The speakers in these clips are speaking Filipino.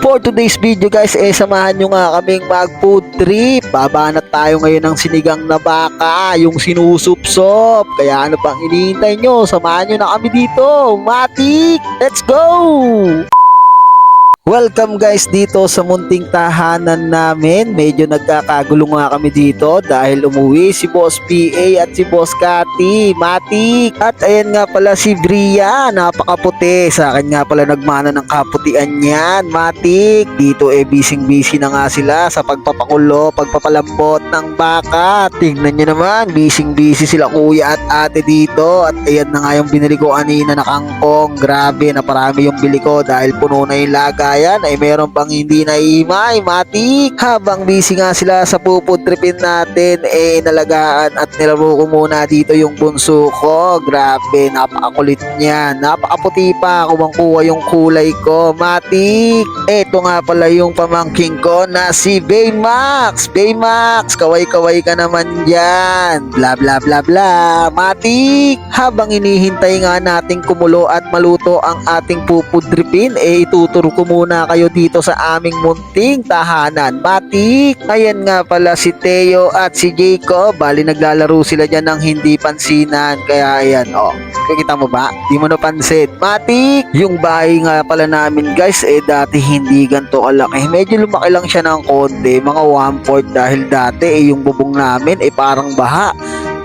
For today's video guys, samahan nyo nga kaming mag food trip. Babanat tayo ngayon ng sinigang na baka, yung sinusupsop. Kaya ano pang hinihintay nyo? Samahan nyo na kami dito. Matik! Let's go! Welcome guys dito sa munting tahanan namin. Medyo nagkakagulo nga kami dito dahil umuwi si Boss PA at si Boss Cathy. Matik! At ayan nga pala si Bria, napakaputi. Sa akin nga pala nagmana ng kaputian yan. Matik! Dito busy na nga sila sa pagpapakulo, pagpapalambot ng baka. Tingnan nyo naman, busy sila kuya at ate dito. At ayan na nga yung binili ko kanina na kangkong. Grabe, naparami yung bili ko dahil puno na yung lagay. Ayan, ay meron pang hindi naimay, matik. Habang busy nga sila sa pupudripin natin, nalagaan at nilaro ko muna dito yung bunso ko. Grabe, napakakulit niya. Napakaputi pa, kuha yung kulay ko, matik. Eto nga pala yung pamangking ko na si Baymax. Baymax, kaway-kaway ka naman dyan. Bla bla bla bla, matik. Habang inihintay nga nating kumulo at maluto ang ating pupudripin, ituturo ko muna kayo dito sa aming munting tahanan. Matik! Ayan nga pala si Theo at si Jacob. Bali naglalaro sila dyan ng hindi pansinan. Kaya ayan, kita mo ba? Di mo napansin. Matik! Yung bahay nga pala namin guys, dati hindi ganito kalaki. Medyo lumaki lang siya ng konti. Mga 1/4 dahil dati yung bubong namin parang baha.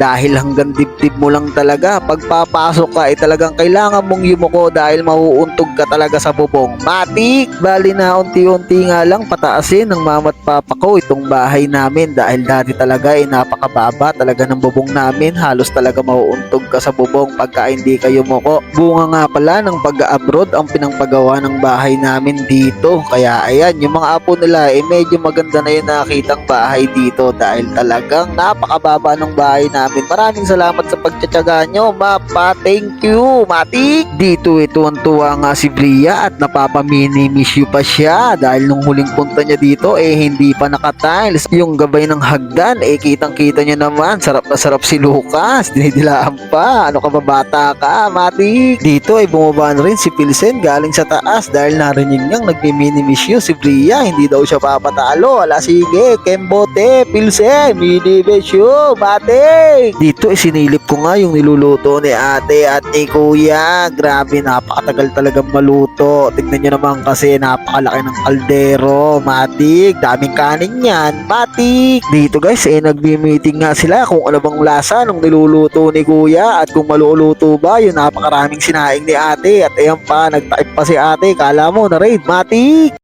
Dahil hanggang dibdib mo lang talaga. Pagpapasok ka talagang kailangan mong yumuko dahil mauuntog ka talaga sa bubong. Matik! Bali na unti-unti nga lang pataasin ng mama at papa ko itong bahay namin dahil dati talaga napakababa talaga ng bubong namin. Halos talaga mauuntog ka sa bubong pagka hindi ka yumuko. Bunga nga pala ng pag-abroad ang pinangpagawa ng bahay namin dito. Kaya ayan, yung mga apo nila medyo maganda na yung nakitang bahay dito dahil talagang napakababa ng bahay namin. Maraming salamat sa pagtsatsaga nyo, Mapa. Thank you, Matik. Dito tuwan-tuwa nga si Bria at napapamini-miss you pa siya dahil nung huling punta niya dito hindi pa naka-tiles. Yung gabay ng hagdan kitang-kita niya naman. Sarap na sarap si Lucas. Dinidilaan pa. Ano ka ba, bata ka, Matik? Dito bumaba na rin si Pilsen galing sa taas dahil narinig niyang nagmi-mini-miss you si Bria. Hindi daw siya papatalo. Ala sige, Kembote, Pilsen, mini-miss you, Matik. Dito sinilip ko nga yung niluluto ni ate at ni kuya. Grabe, napakatagal talagang maluto. Tignan nyo naman kasi napakalaki ng kaldero. Matik, daming kanin yan. Matik. Dito guys, nagbi-meeting nga sila kung ano bang lasa ng niluluto ni kuya at kung maluluto ba yung napakaraming sinaing ni ate. At ayan pa, nagtaip pa si ate. Kala mo na raid, Matik.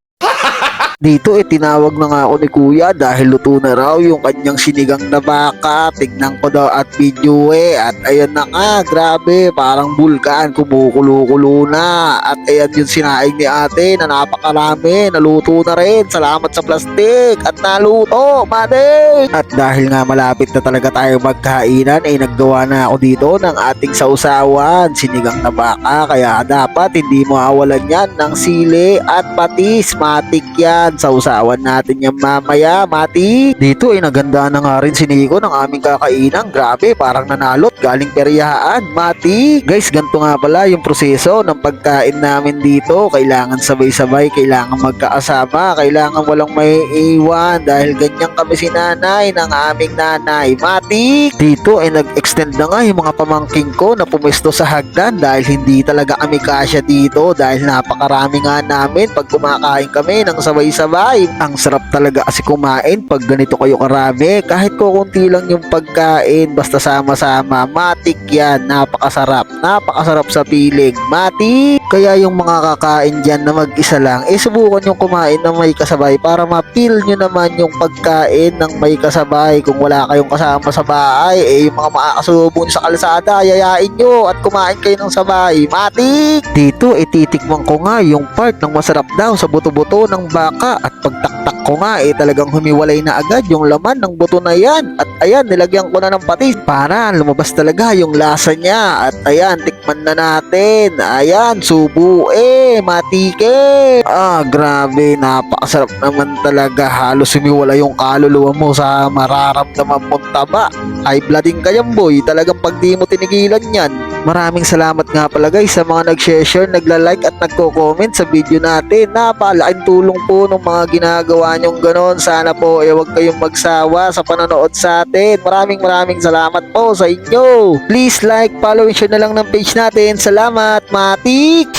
Dito tinawag na nga ako ni kuya dahil luto na raw yung kanyang sinigang na baka. Tignan ko daw at video at ayan na nga, grabe, parang bulkan, kumukulo-kulo na. At ayan yung sinaing ni ate na napakarami, naluto na rin. Salamat sa plastic at naluto, Matik. At dahil nga malapit na talaga tayo magkainan, naggawa na ako dito ng ating sausawan, sinigang na baka. Kaya dapat hindi mawawalan yan ng sili at patis. Matik yan. Sausawan natin yan mamaya, Mati. Dito naganda na nga rin si Nico ng aming kakainan. Grabe, parang nanalot galing peryahan, Mati. Guys, ganito nga pala yung proseso ng pagkain namin dito. Kailangan sabay-sabay, kailangan magkaasama, kailangan walang may iwan dahil ganyan kami si nanay ng aming nanay, Mati. Dito nag-extend na nga yung mga pamangking ko na pumesto sa hagdan dahil hindi talaga kami kasya dito dahil napakarami nga namin pag kumakain kami ng sabay-sabay. Ang sarap talaga kasi kumain pag ganito kayo karami. Kahit kukunti lang yung pagkain, basta sama-sama, Matik yan. Napakasarap. Napakasarap sa piling, Matik. Kaya yung mga kakain dyan na mag-isa lang, subukan yung kumain ng may kasabay para ma-feel nyo naman yung pagkain ng may kasabay. Kung wala kayong kasama sa bahay, yung mga makakasalubong sa kalsada, yayain nyo at kumain kayo ng sabay, Matik. Dito titikman ko nga yung part ng masarap daw sa buto-buto ng baka. suka at pagtaktak ko nga talagang humiwalay na agad yung laman ng buto na yan. At ayan, nilagyan ko na ng patis para lumabas talaga yung lasa niya. At ayan, tikman na natin. Ayan, subo matike. Grabe, napakasarap naman talaga. Halos humiwalay yung kaluluwa mo sa mararamdaman mong taba. High blooding ka yan, boy. Talagang pag di mo tinigilan yan. Maraming salamat nga pala guys sa mga nag-share, nagla-like at nagko-comment sa video natin. Napakalaking tulong po ng mga ginagawa nyong ganon. Sana po huwag kayong magsawa sa panonood sa atin. Maraming salamat po sa inyo. Please like, follow and share na lang ng page natin. Salamat, Matik!